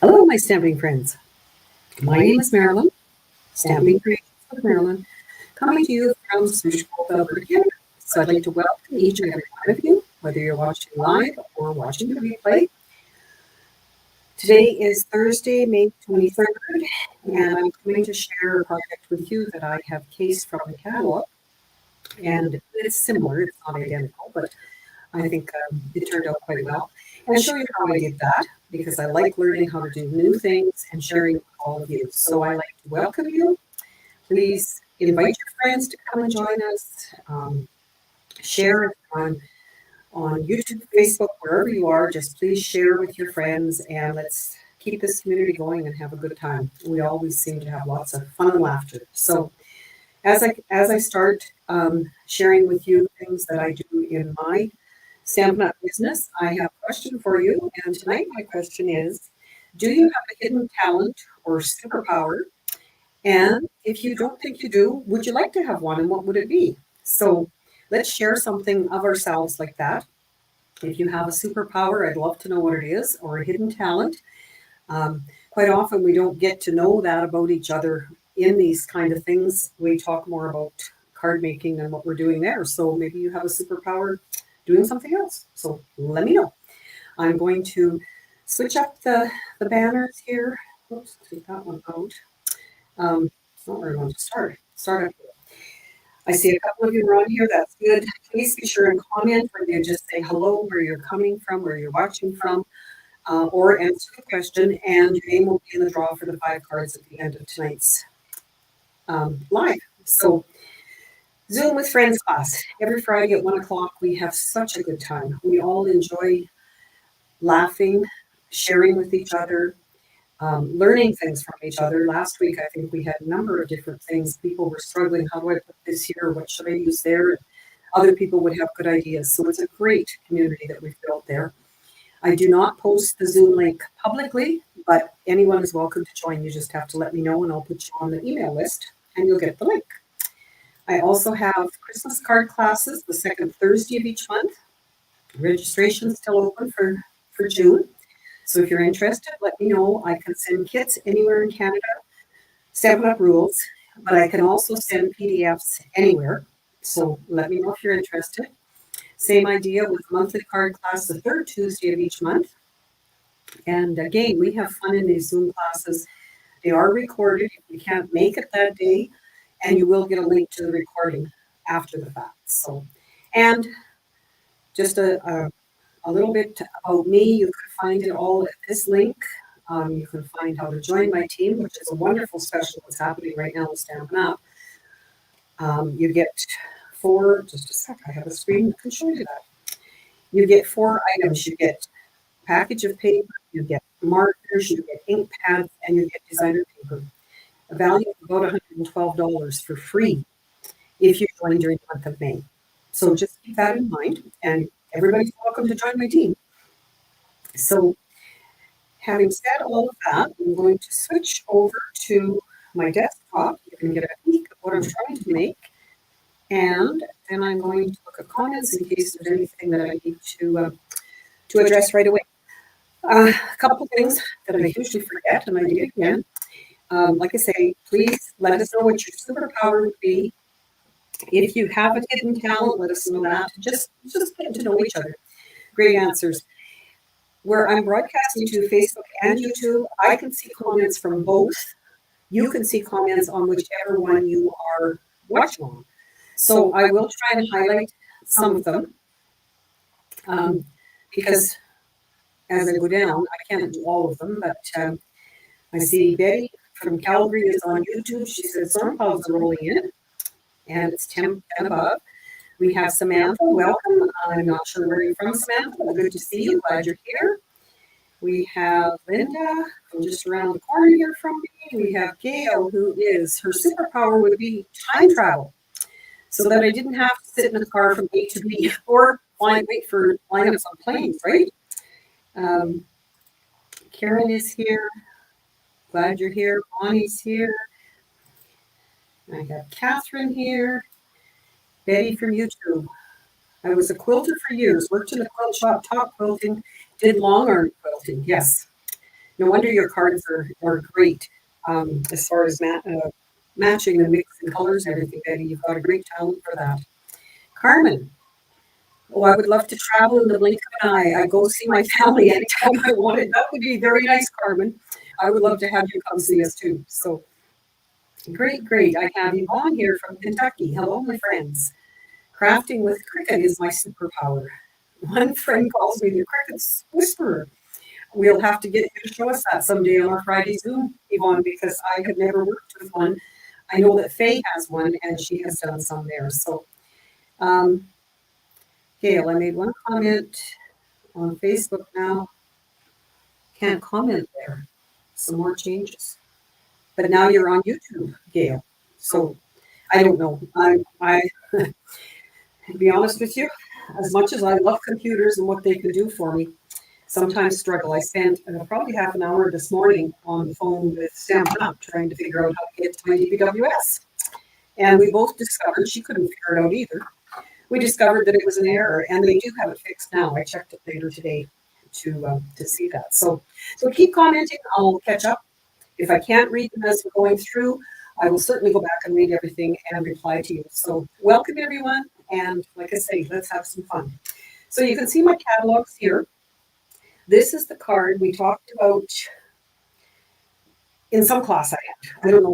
Hello, my stamping friends. My name is Marilyn, Stamping Creations with Marilyn, coming to you from Swishcold, Alberta, Canada. So I'd like to welcome each and every one of you, whether you're watching live or watching the replay. Today is Thursday, May 23rd, and I'm coming to share a project with you that I have cased from the catalog. And it's similar, it's not identical, but I think it turned out quite well. And I'll show you how I did that because I like learning how to do new things and sharing with all of you. So I like to welcome you. Please invite your friends to come and join us. Share it on YouTube, Facebook, wherever you are. Just please share with your friends and let's keep this community going and have a good time. We always seem to have lots of fun and laughter. So as I start sharing with you things that I do in my Stampin' Up business, I have a question for you. And tonight my question is, do you have a hidden talent or superpower? And if you don't think you do, would you like to have one and what would it be? So let's share something of ourselves like that. If you have a superpower, I'd love to know what it is, or a hidden talent. Quite often we don't get to know that about each other in these kind of things. We talk more about card making and what we're doing there. So maybe you have a superpower doing something else. So let me know. I'm going to switch up the banners here. Oops, take that one out. It's not where I want to start. Start up here. I see a couple of you are on here. That's good. Please be sure and comment where you just say hello, where you're coming from, where you're watching from, or answer the question, and your name will be in the draw for the 5 cards at the end of tonight's live. So Zoom with Friends class. Every Friday at 1 o'clock, we have such a good time. We all enjoy laughing, sharing with each other, learning things from each other. Last week, I think we had a number of different things. People were struggling. How do I put this here? What should I use there? Other people would have good ideas. So it's a great community that we've built there. I do not post the Zoom link publicly, but anyone is welcome to join. You just have to let me know and I'll put you on the email list and you'll get the link. I also have Christmas card classes the second Thursday of each month. Registration is still open for June. So if you're interested, let me know. I can send kits anywhere in Canada, Stampin' Up rules, but I can also send PDFs anywhere. So let me know if you're interested. Same idea with monthly card class the third Tuesday of each month. And again, we have fun in these Zoom classes. They are recorded if you can't make it that day, and you will get a link to the recording after the fact. So, and just a little bit about me. You can find it all at this link. You can find how to join my team, which is a wonderful special that's happening right now with Stampin' Up. You get 4, just a sec, I have a screen that can show you that. You get 4 items. You get a package of paper, you get markers, you get ink pads, and you get designer paper. A value of about $112 for free if you join during the month of May. So just keep that in mind, and everybody's welcome to join my team. So having said all of that, I'm going to switch over to my desktop. You can get a peek of what I'm trying to make. And then I'm going to look at comments in case there's anything that I need to address right away. A couple of things that I usually forget, and I did again. Like I say, please let us know what your superpower would be. If you have a hidden talent, let us know that. Just get to know each other. Great answers. Where I'm broadcasting to Facebook and YouTube, I can see comments from both. You can see comments on whichever one you are watching on. So I will try and highlight some of them because as I go down, I can't do all of them, but I see Betty from Calgary is on YouTube. She said storm clouds are rolling in and it's 10 and above. We have Samantha, welcome. I'm not sure where you're from, Samantha, but good to see you. Glad you're here. We have Linda from just around the corner here from me. We have Gail, who is, her superpower would be time travel, so that I didn't have to sit in a car from A to B or wait for lineups on planes, right? Karen is here. Glad you're here. Bonnie's here. I have Catherine here. Betty from YouTube. I was a quilter for years, worked in a quilt shop, top quilting, did long arm quilting, yes. No wonder your cards are great as far as matching the mix and colors and everything, Betty. You've got a great talent for that. Carmen, oh, I would love to travel in the blink of an eye. I go see my family anytime I wanted. That would be very nice, Carmen. I would love to have you come see us too. So great, great. I have Yvonne here from Kentucky. Hello, my friends. Crafting with Cricut is my superpower. One friend calls me the Cricut Whisperer. We'll have to get you to show us that someday on our Friday Zoom, Yvonne, because I have never worked with one. I know that Faye has one, and she has done some there. So, Gail, I made one comment on Facebook now. Can't comment there. Some more changes. But now you're on YouTube, Gail. So I don't know. I to be honest with you, as much as I love computers and what they can do for me, sometimes struggle. I spent probably half an hour this morning on the phone with Stampin Up trying to figure out how to get to my DBWS. And we both discovered, she couldn't figure it out either. We discovered that it was an error, and they do have it fixed now. I checked it later today to see that. So keep commenting. I'll catch up. If I can't read them as we're going through, I will certainly go back and read everything and reply to you. So welcome, everyone. And like I say, let's have some fun. So you can see my catalogs here. This is the card we talked about in some class I had. I don't know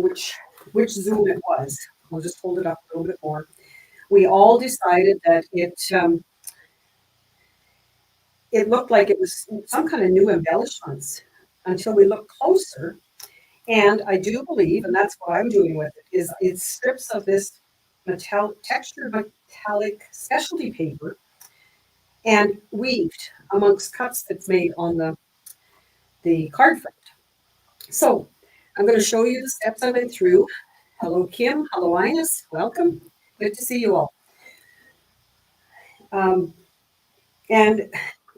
which Zoom it was. I'll just hold it up a little bit more. We all decided that it looked like it was some kind of new embellishments until we looked closer. And I do believe, and that's what I'm doing with it, is it's strips of this textured metallic specialty paper and weaved amongst cuts that's made on the card front. So I'm going to show you the steps I went through. Hello, Kim. Hello, Ines. Welcome. Good to see you all. And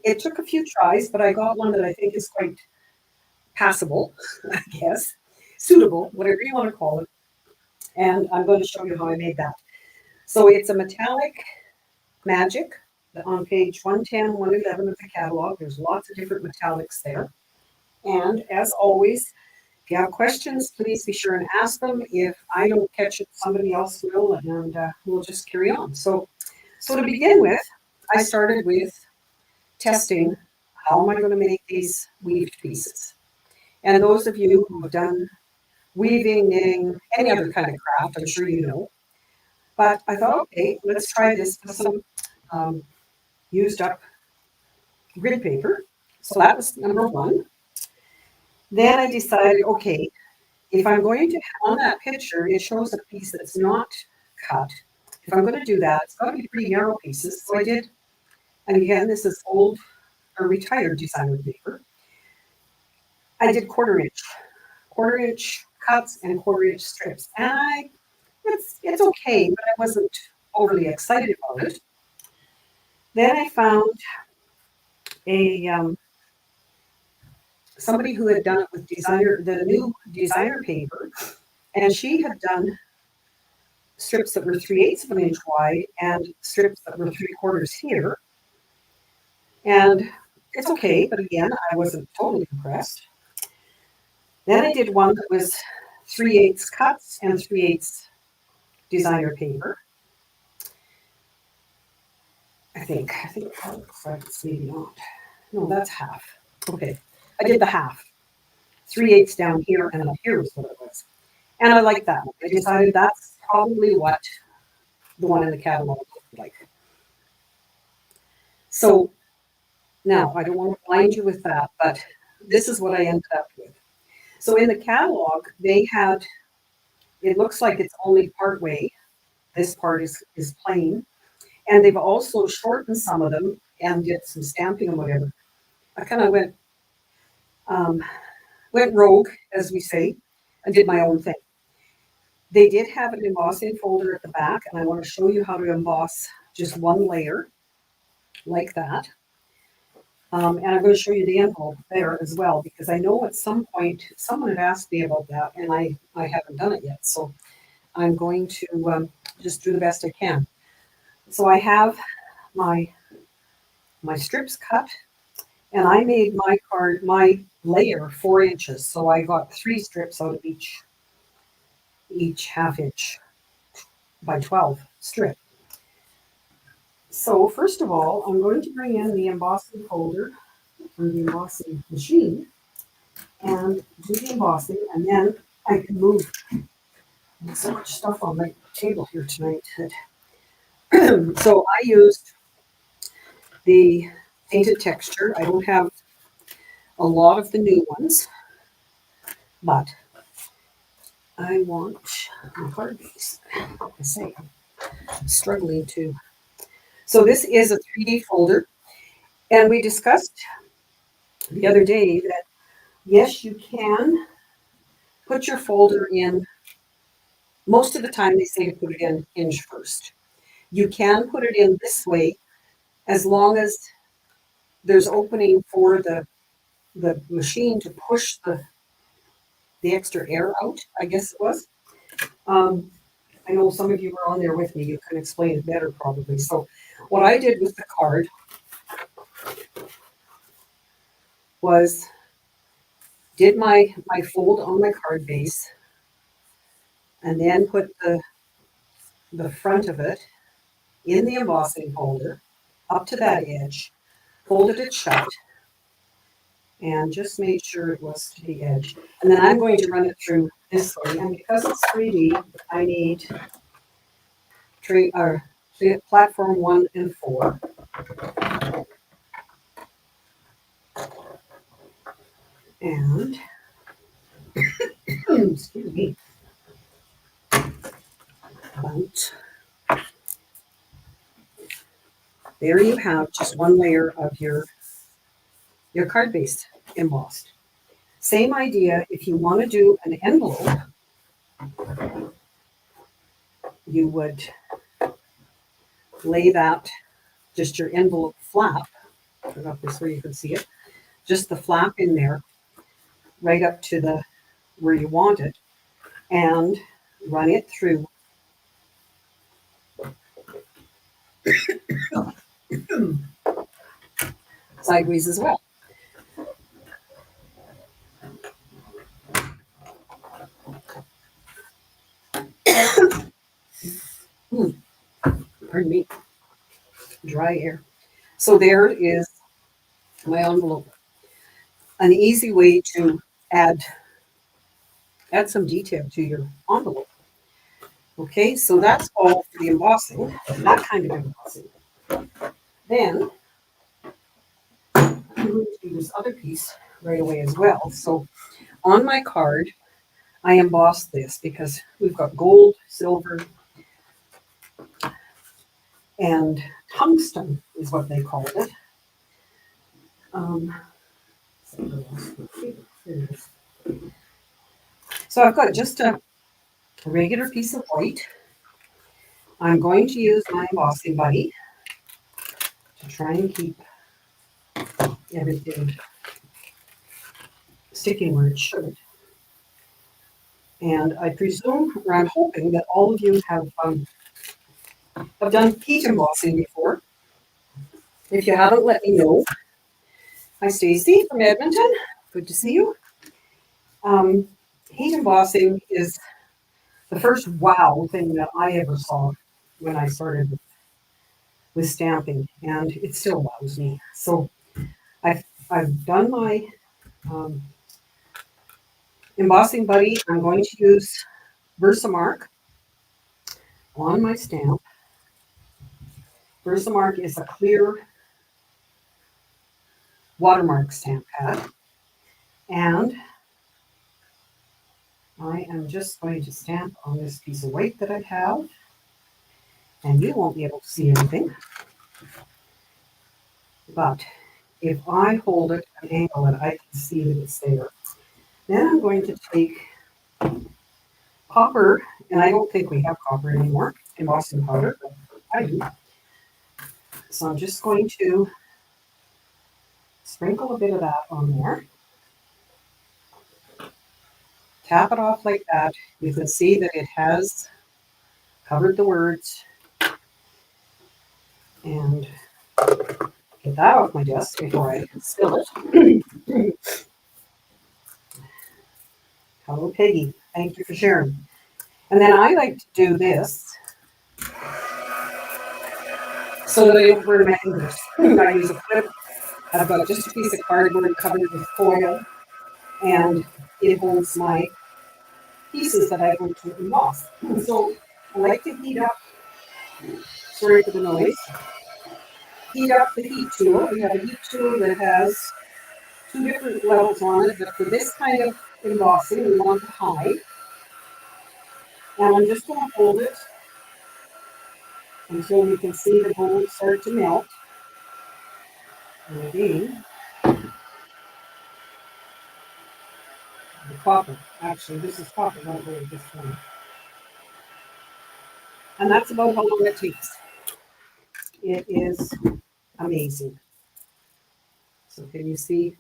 it took a few tries, but I got one that I think is quite passable, I guess, suitable, whatever you want to call it. And I'm going to show you how I made that. So it's a metallic magic on page 110, 111 of the catalog. There's lots of different metallics there. And as always, if you have questions, please be sure and ask them. If I don't catch it, somebody else will, and we'll just carry on. So to begin with, I started with testing how am I going to make these weaved pieces. And those of you who have done weaving, knitting, any other kind of craft, I'm sure you know. But I thought, okay, let's try this with some used up grid paper. So that was number one. Then I decided, okay, if I'm going to, on that picture, it shows a piece that's not cut. If I'm going to do that, it's got to be pretty narrow pieces. So I did, and again, this is old or retired designer paper. I did quarter inch cuts and quarter inch strips. And it's okay, but I wasn't overly excited about it. Then I found somebody who had done it with the new designer paper, and she had done strips that were 3/8 of an inch wide and strips that were 3/4 here. And it's okay, but again, I wasn't totally impressed. Then I did one that was 3/8 cuts and 3/8 designer paper. I think that looks like it's maybe not. No, that's half. Okay, I did the half. 3/8 down here and up here is what it was. And I like that one. I decided that's probably what the one in the catalog looked like. So now I don't want to blind you with that, but this is what I ended up with. So in the catalog, they had, it looks like it's only part way. This part is plain. And they've also shortened some of them and did some stamping and whatever. I kind of went rogue, as we say, and did my own thing. They did have an embossing folder at the back, and I want to show you how to emboss just one layer like that. And I'm going to show you the envelope there as well, because I know at some point someone had asked me about that, and I haven't done it yet. So I'm going to just do the best I can. So I have my strips cut, and I made my layer 4 inches. So I got 3 strips out of each half-inch by 12 strip. So first of all, I'm going to bring in the embossing folder or the embossing machine and do the embossing, and then I can move. There's so much stuff on my table here tonight. So I used the painted texture. I don't have a lot of the new ones, but I want my card base. I say, I'm struggling to. So this is a 3D folder, and we discussed the other day that yes, you can put your folder in. Most of the time, they say to put it in hinge first. You can put it in this way as long as there's opening for the machine to push the extra air out, I guess it was. I know some of you were on there with me. You can explain it better probably. So what I did with the card was did my fold on my card base and then put the front of it in the embossing folder up to that edge, folded it shut, and just made sure it was to the edge. And then I'm going to run it through this way. And because it's 3D, I need platform 1 and 4. And, excuse me, about, there you have just one layer of your card base embossed. Same idea, if you want to do an envelope, you would lay that, just your envelope flap, put it up this way you can see it, just the flap in there, right up to the where you want it, and run it through sideways as well. Pardon me, dry air. So there is my envelope. An easy way to add some detail to your envelope. Okay, so that's all for the embossing, that kind of embossing. Then I'm going to do this other piece right away as well. So on my card, I embossed this because we've got gold, silver, and tungsten is what they called it. So I've got just a regular piece of white. I'm going to use my embossing buddy to try and keep everything sticking where it should. And I presume, or I'm hoping, that all of you have done heat embossing before. If you haven't, let me know. Hi, Stacy from Edmonton. Good to see you. Heat embossing is the first wow thing that I ever saw when I started with stamping, and it still wows me. So I've done my embossing buddy. I'm going to use Versamark on my stamp. Versamark is a clear watermark stamp pad, and I am just going to stamp on this piece of white that I have, and you won't be able to see anything, but if I hold it at an angle that I can see that it's there, then I'm going to take copper, and I don't think we have copper anymore, embossing powder, but I do. So I'm just going to sprinkle a bit of that on there. Tap it off like that. You can see that it has covered the words. And get that off my desk before I spill it. Hello, Peggy. Thank you for sharing. And then I like to do this so that I don't burn my fingers. I use a flip. I've got just a piece of cardboard covered with foil, and it holds my pieces that I going to emboss. So I like to heat up, sorry for the noise, heat up the heat tool. We have a heat tool that has two different levels on it, but for this kind of embossing, we want it high. And I'm just going to hold it until you can see the gold start to melt. And again, the copper. Actually, this is copper, not gold, this one. And that's about how long it takes. It is amazing. So can you see?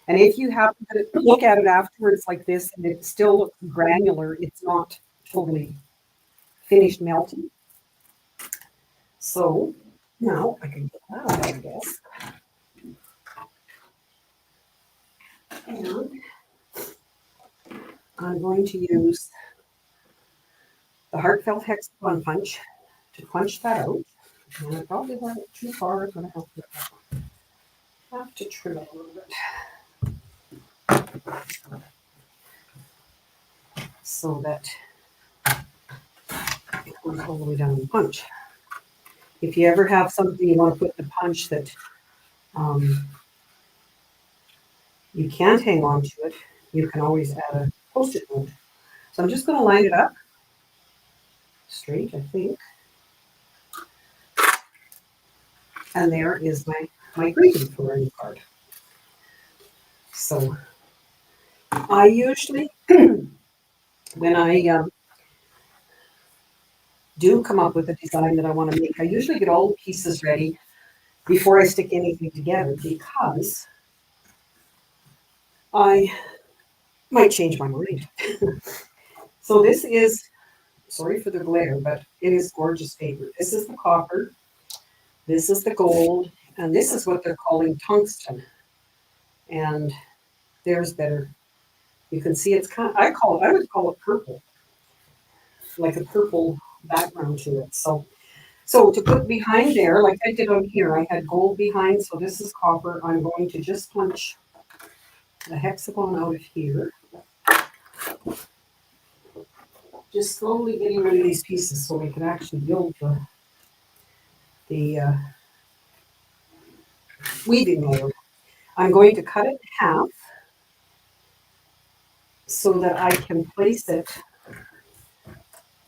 And if you happen to look at it afterwards like this and it still looks granular, it's not totally finished melting. So now I can get that out, I guess. And I'm going to use the Heartfelt Hexagon punch to punch that out. And I probably went too far. I'm going to have to trim it a little bit so that it goes all the way down the punch. If you ever have something you want to put in the punch that you can't hang on to it, you can always add a post-it note. So I'm just going to line it up straight, I think. And there is my greeting for a new card. So I usually, when I do come up with a design that I want to make, I usually get all the pieces ready before I stick anything together, because I might change my mind. So this is, sorry for the glare, but it is gorgeous paper. This is the copper, this is the gold, and this is what they're calling tungsten. And there's better. You can see it's kind of, I would call it purple, like a purple background to it. So to put behind there, like I did on here, I had gold behind, so this is copper. I'm going to just punch the hexagon out of here. Just slowly getting rid of these pieces so we can actually build the weaving layer. I'm going to cut it in half so that I can place it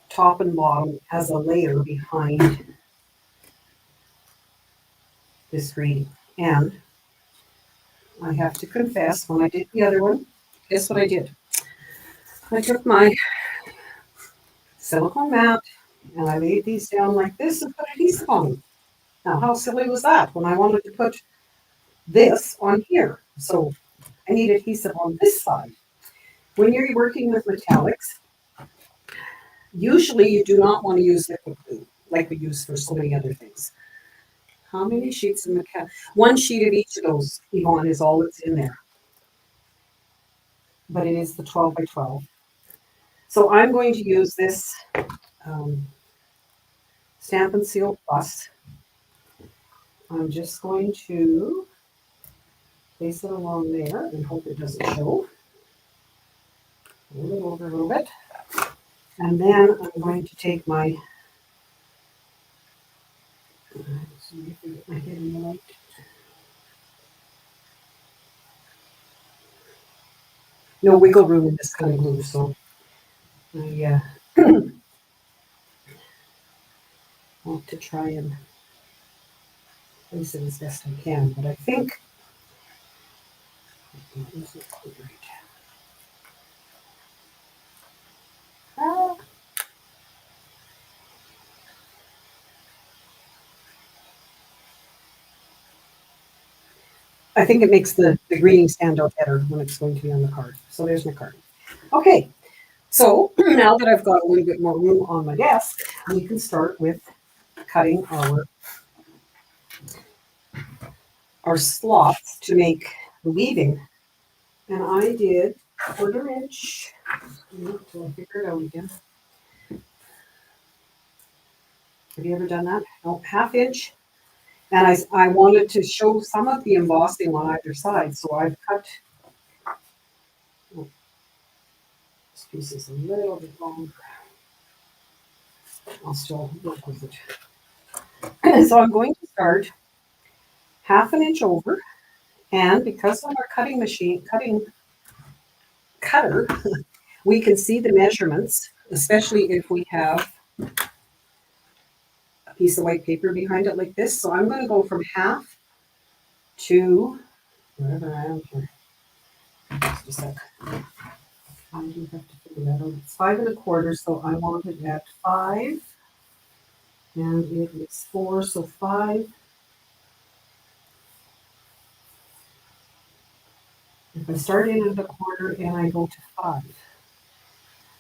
top and bottom as a layer behind this green. And I have to confess, when I did the other one, guess what I did? I took my silicone mat and I laid these down like this and put adhesive on them. Now, how silly was that when I wanted to put this on here? So I need adhesive on this side. When you're working with metallics, usually you do not want to use liquid glue like we use for so many other things. How many sheets of metal? One sheet of each of those, Yvonne, is all that's in there. But it is the 12 by 12. So I'm going to use this Stampin' Seal Plus. I'm just going to place it along there and hope it doesn't show. Move it over a little bit. And then I'm going to take my, let's see if I get my head in the light. No wiggle room in this kind of glue, so I want to try and place it as best I can, but I think this is quite right. I think it makes the greeting stand out better when it's going to be on the card. So there's my card. Okay, so now that I've got a little bit more room on my desk, we can start with cutting our slots to make the weaving. And I did 1/4 inch Until I figure it out again. Have you ever done that? No, 1/2 inch. And I wanted to show some of the embossing on either side, so I've cut, oh, this piece is a little bit longer. I'll still work with it. So I'm going to start 1/2 inch over, and because on our cutting cutter, we can see the measurements, especially if we have a piece of white paper behind it like this. So I'm going to go from 1/2 to wherever I am here. Just a sec. I do have to figure that out. It's 5 1/4, so I want it at 5, and it is 4, so 5. If I start in at 1/4 and I go to 5,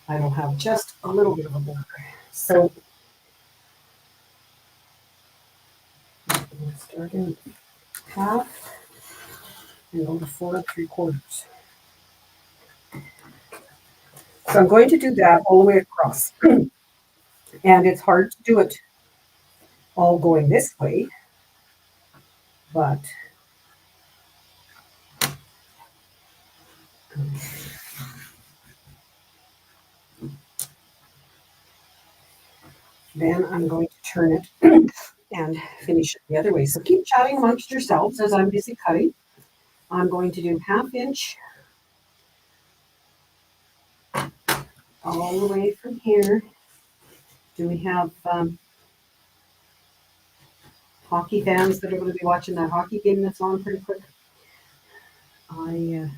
I will have just a little bit of a border. So I'm going to start in 1/2 and go to 4 3/4. So I'm going to do that all the way across. And it's hard to do it all going this way, but then I'm going to turn it and finish it the other way. So keep chatting amongst yourselves as I'm busy cutting. I'm going to do 1/2 inch all the way from here. Do we have hockey fans that are going to be watching that hockey game that's on pretty quick? I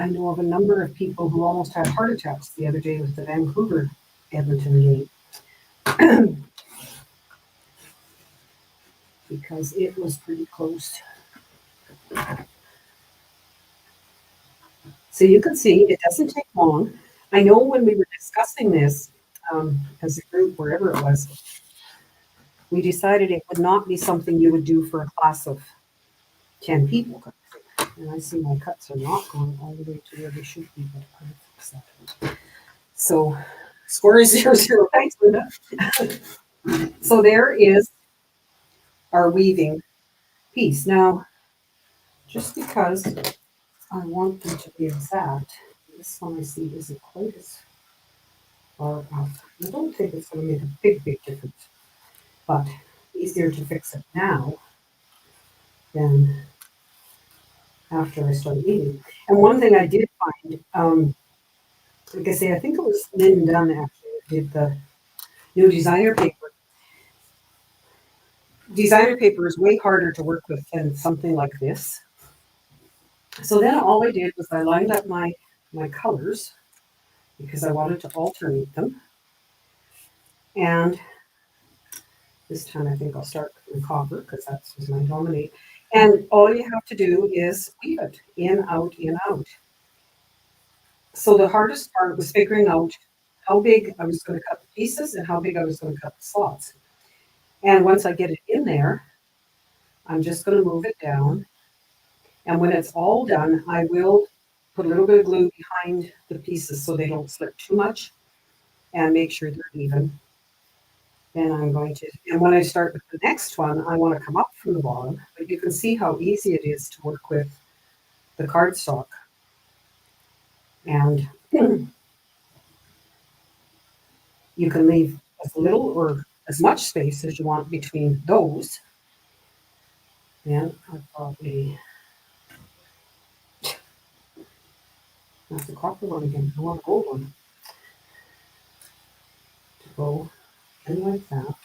know of a number of people who almost had heart attacks the other day with the Vancouver Edmonton game because it was pretty close. So you can see it doesn't take long. I know when we were discussing this as a group, wherever it was, we decided it would not be something you would do for a class of 10 people. And I see my cuts are not going all the way to where they should be, but I'm going to fix that. So score is 0-0. Thanks, Linda. So there is our weaving piece. Now, just because I want them to be exact, this one I see isn't quite as far off. I don't think it's going to make a big difference, but easier to fix it now than after I start weaving. And one thing I did find, like I say, I think it was Lynn Dunn actually did the new designer paper. Designer paper is way harder to work with than something like this. So then all I did was I lined up my colors because I wanted to alternate them. And this time I think I'll start with copper because that's my dominate. And all you have to do is weave it in, out, in, out. So the hardest part was figuring out how big I was going to cut the pieces and how big I was going to cut the slots. And once I get it in there, I'm just going to move it down. And when it's all done, I will put a little bit of glue behind the pieces so they don't slip too much and make sure they're even. Then I'm going to, and when I start with the next one, I want to come up from the bottom, but you can see how easy it is to work with the cardstock. And you can leave as little or as much space as you want between those. And I've got that's a copper one again. I want a gold one to go in like that.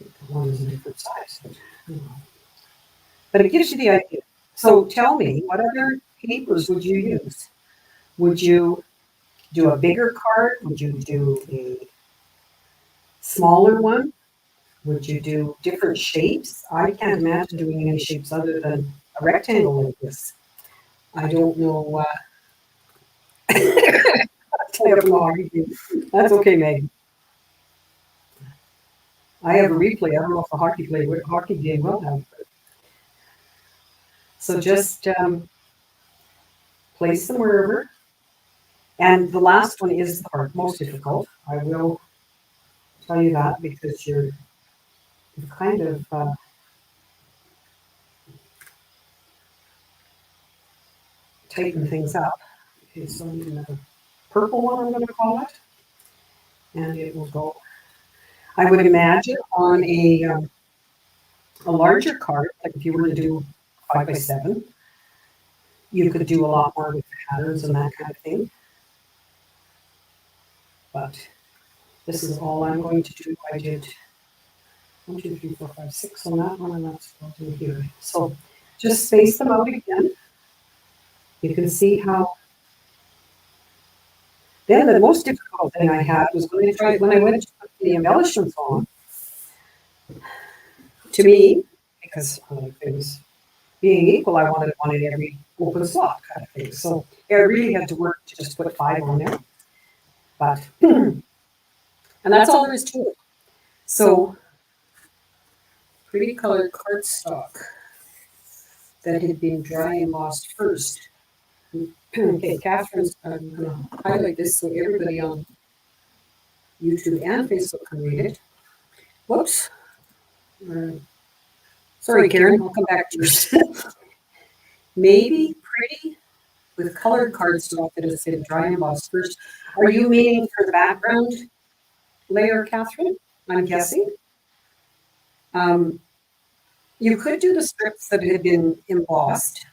The one is a different size, but it gives you the idea. So tell me, what other papers would you use? Would you do a bigger card? Would you do a smaller one? Would you do different shapes? I can't imagine doing any shapes other than a rectangle like this. I don't know. That's okay, Meg. I have a replay. I don't know if the hockey game will have. So just place them wherever. And the last one is the part most difficult. I will tell you that because you're kind of tighten things up. Okay, so I need another purple one, I'm going to call it. And it will go, I would imagine, on a larger card, like if you were to do 5x7, you could do a lot more with patterns and that kind of thing. But this is all I'm going to do. I did 1, 2, 3, 4, 5, 6 on that one, and that's what I'll do here. So just space them out again. You can see how. Then the most difficult thing I had was when I went to put the embellishments on. To me, because I like things being equal, I wanted one in every open slot kind of thing. So I really had to work to just put 5 on there. But and that's all there is to it. So pretty colored cardstock that had been dry embossed first. Okay, Catherine's, I'm going to highlight this so everybody on YouTube and Facebook can read it. Whoops. Sorry, Karen, I'll come back to yours. Maybe pretty with colored cardstock that has been dry embossed first. Are you meaning for the background layer, Catherine? I'm guessing. You could do the strips that had been embossed.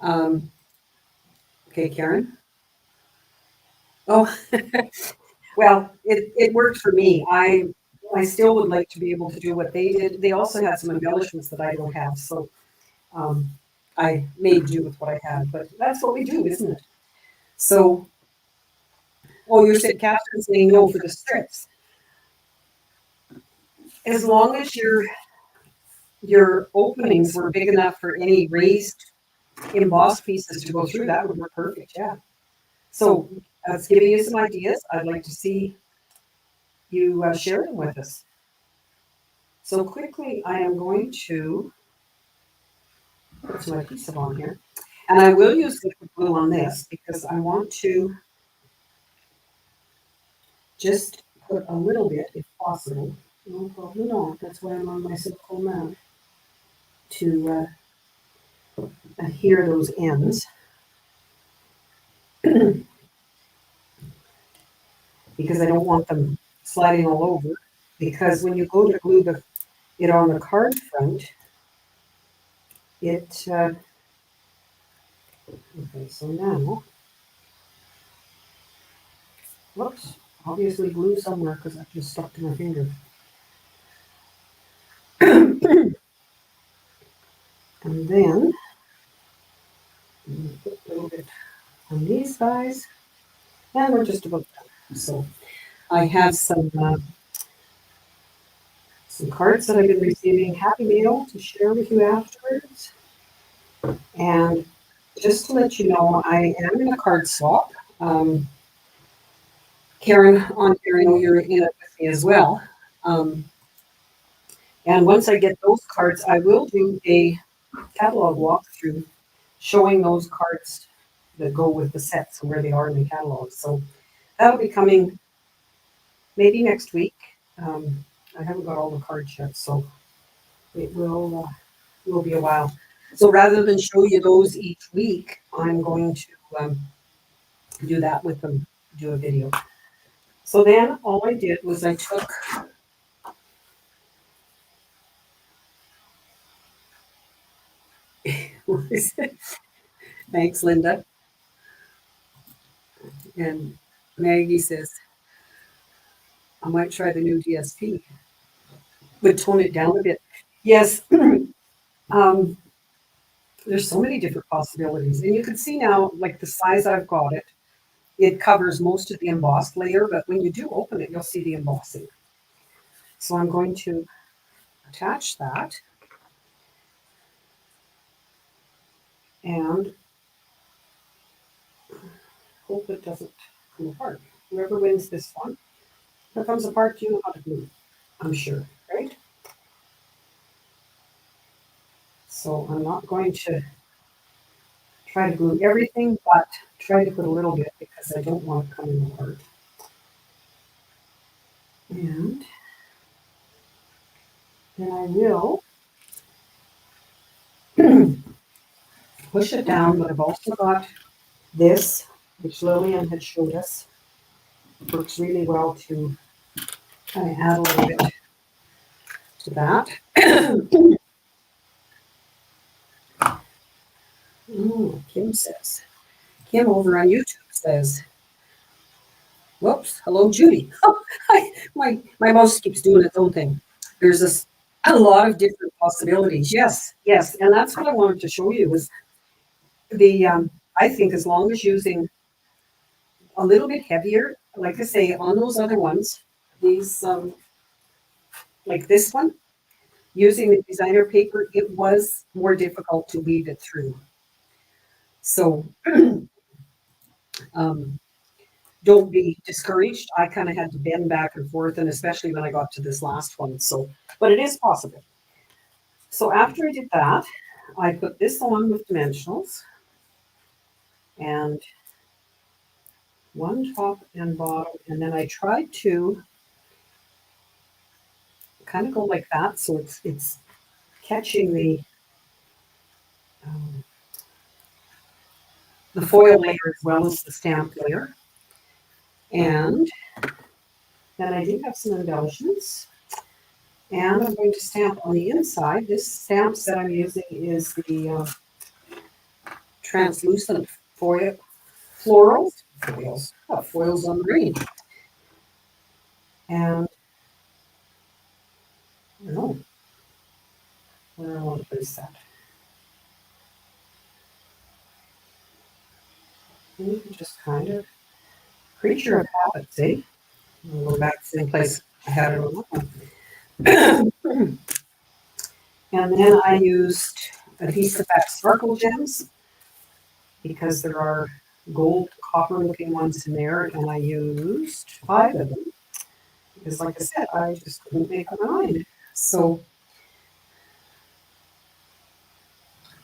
Okay, Karen. Oh, well, it worked for me. I still would like to be able to do what they did. They also had some embellishments that I don't have, so I made do with what I had. But that's what we do, isn't it? So, oh, you said Catherine's saying no for the strips. As long as your openings were big enough for any raised embossed pieces to go through, that would work perfect. Yeah. So that's giving you some ideas. I'd like to see you share them with us. So quickly, I am going to put some adhesive on here. And I will use liquid glue on this because I want to just put a little bit, if possible. No, probably not. That's why I'm on my silicone mat to adhere those ends. Because I don't want them sliding all over. Because when you go to glue it on the card front, it, okay, so now, whoops, obviously glue somewhere because I just stuck to my finger. And then, put a little bit on these guys, and we're just about done. So I have some cards that I've been receiving, Happy Mail, to share with you afterwards. And just to let you know, I am in a card swap. Karen, Ontario, you're in it with me as well. And once I get those cards, I will do a catalog walkthrough showing those cards that go with the sets and where they are in the catalog. So that'll be coming maybe next week. I haven't got all the cards yet, so it will be a while. So rather than show you those each week, I'm going to do that with them, do a video. So then all I did was I took thanks, Linda. And Maggie says, I might try the new DSP. Would tone it down a bit. Yes, there's so many different possibilities. And you can see now, like the size I've got it, it covers most of the embossed layer, but when you do open it, you'll see the embossing. So I'm going to attach that. And hope it doesn't come apart. Whoever wins this one, if it comes apart, you know how to glue, I'm sure, right? So I'm not going to try to glue everything, but try to put a little bit because I don't want it coming apart. And then I will push it down, but I've also got this, which Lillian had showed us. Works really well to kind of add a little bit to that. Kim says, Kim over on YouTube says, whoops, hello, Judy. Oh, my mouse keeps doing its own thing. There's a lot of different possibilities. Yes, yes, and that's what I wanted to show you was the, I think as long as using a little bit heavier, like I say, on those other ones, these, like this one, using the designer paper, it was more difficult to weave it through. So um, don't be discouraged. I kind of had to bend back and forth, and especially when I got to this last one. So, but it is possible. So after I did that, I put this on with dimensionals and one top and bottom, and then I tried to kind of go like that, so it's catching the foil layer as well as the stamp layer. And then I do have some embellishments. And I'm going to stamp on the inside. This stamps that I'm using is the translucent foils on green. And I don't know where I want to place that. And you can just kind of creature of habit, see? I'll go back to the same place I had it on that one. And then I used Adhesive Effect Sparkle Gems because there are gold copper looking ones in there, and I used 5 of them because, like I said, I just couldn't make up my mind. So,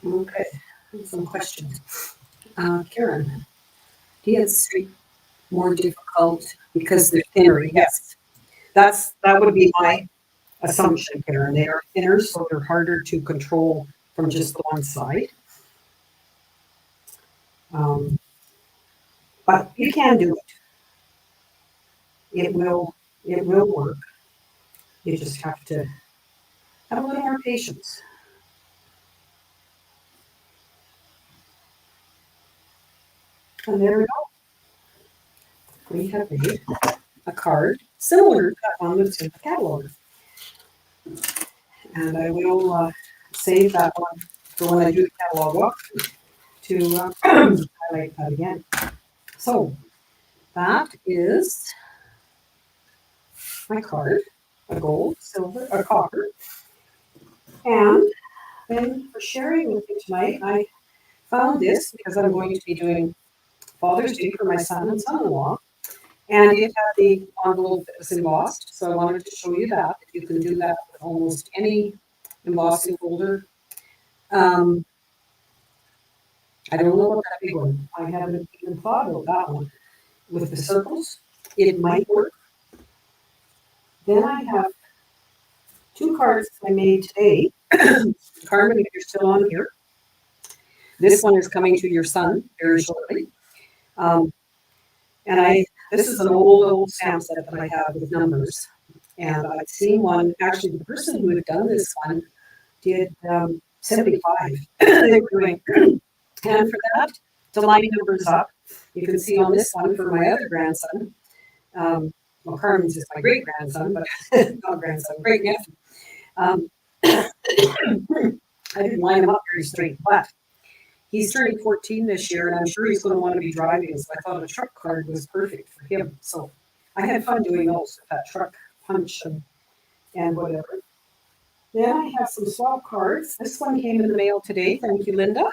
okay, some questions. Karen, DN Street more difficult because they're thinner? Yes, that would be my assumption, Karen. They are thinner, so they're harder to control from just the one side. But you can do it. It will work. You just have to have a little more patience. And there we go. We have made a card similar to that one that's in the catalog. And I will save that one for when I do the catalog walk to highlight that again. So that is my card, a gold, silver, a copper. And then for sharing with you tonight, I found this because I'm going to be doing Father's Day for my son and son-in-law. And it had the envelope that was embossed, so I wanted to show you that. You can do that with almost any embossing folder. I don't know about that big one. I haven't even thought about that one. With the circles, it might work. Then I have 2 cards I made today. Carmen, if you're still on here, this one is coming to your son very shortly. And this is an old stamp set that I have with numbers. And I'd seen one, actually the person who had done this one did 75. They were doing, and for that, to line numbers up, you can see on this one for my other grandson, well, Carmen's is my great-grandson, but not grandson, great-nephew. I didn't line him up very straight, but he's turning 14 this year, and I'm sure he's going to want to be driving, so I thought a truck card was perfect for him. So I had fun doing those with that truck punch and whatever. Then I have some swap cards. This one came in the mail today. Thank you, Linda.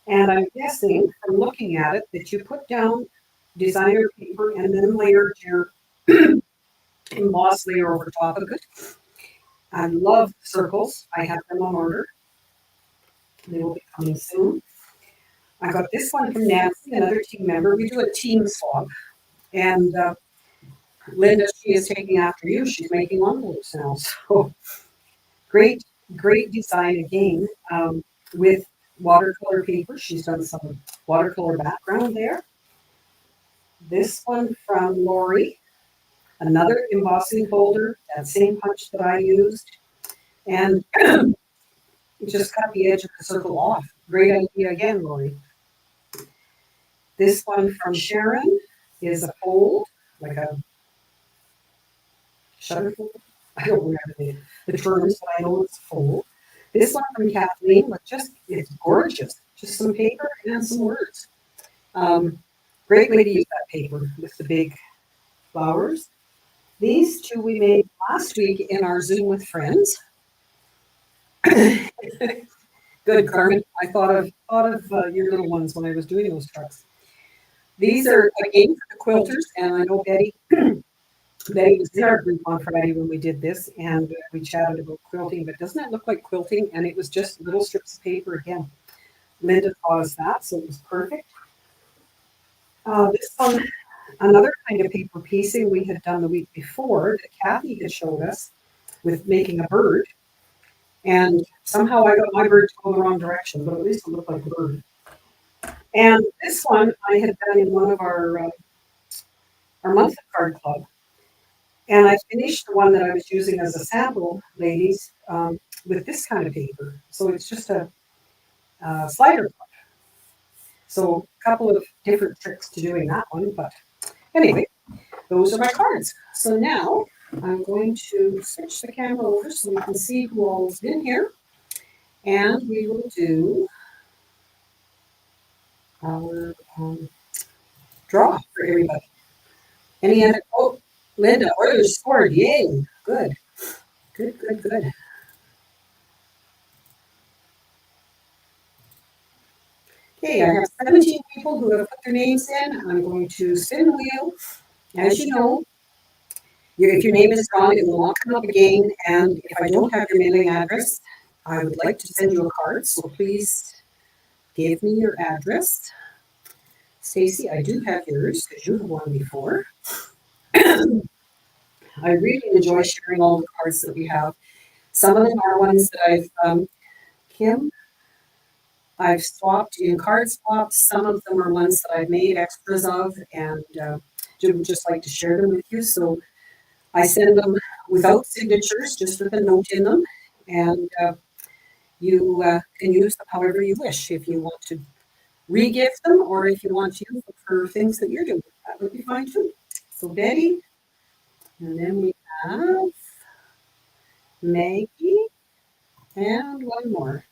And I'm guessing from looking at it that you put down designer paper and then layered your embossed layer over top of it. I love circles. I have them on order. They will be coming soon. I got this one from Nancy, another team member. We do a team swap. And Linda, she is taking after you. She's making envelopes now. So great, great design again with watercolor paper. She's done some watercolor background there. This one from Lori, another embossing folder, that same punch that I used. And just cut the edge of the circle off. Great idea again, Lori. This one from Sharon is a fold, like a shutter fold. I don't remember the terms, but I know it's a fold. This one from Kathleen, but just it's gorgeous. Just some paper and some words. Great way to use that paper with the big flowers. These two we made last week in our Zoom with friends. Good, Carmen. I thought of your little ones when I was doing those trucks. These are again for the quilters, and I know Betty was in our group on Friday when we did this, and we chatted about quilting. But doesn't that look like quilting? And it was just little strips of paper again. Linda taught us that, so it was perfect. This one, another kind of paper piecing we had done the week before that Kathy had showed us with making a bird. And somehow I got my bird to go the wrong direction, but at least it looked like a bird. And this one I had done in one of our monthly card club. And I finished the one that I was using as a sample, ladies, with this kind of paper. So it's just a slider club. So a couple of different tricks to doing that one. But anyway, those are my cards. So now I'm going to switch the camera over so we can see who all's in here. And we will do our draw for everybody. Any other? Oh, Linda, Oilers scored. Yay. Good. Good, good, good. Okay, I have 17 people who have put their names in. I'm going to spin the wheel. As you know, if your name is drawn, it will not come up again. And if I don't have your mailing address, I would like to send you a card. So please give me your address. Stacy, I do have yours because you have won before. I really enjoy sharing all the cards that we have. Some of them are ones that Kim, I've swapped in card swaps. Some of them are ones that I've made extras of and would just like to share them with you. So I send them without signatures, just with a note in them. And you can use them however you wish. If you want to re-gift them or if you want to use them for things that you're doing, that would be fine too. So Betty, and then we have Maggie, and one more.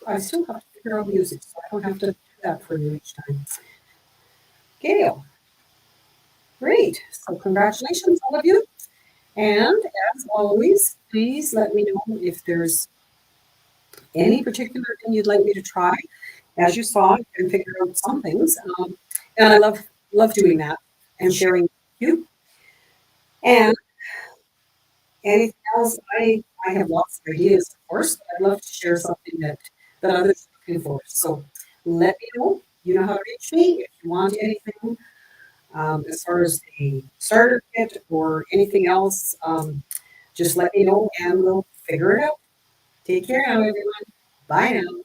I still have to figure out music, so I don't have to do that for you each time. Gail. Great. So congratulations, all of you. And as always, please let me know if there's any particular thing you'd like me to try. As you saw, you can figure out some things. And I love doing that and sharing with you. And anything else, I have lots of ideas, of course, but I'd love to share something that others are looking for. So let me know. You know how to reach me if you want anything as far as the starter kit or anything else. Just let me know and we'll figure it out. Take care now, everyone. Bye now.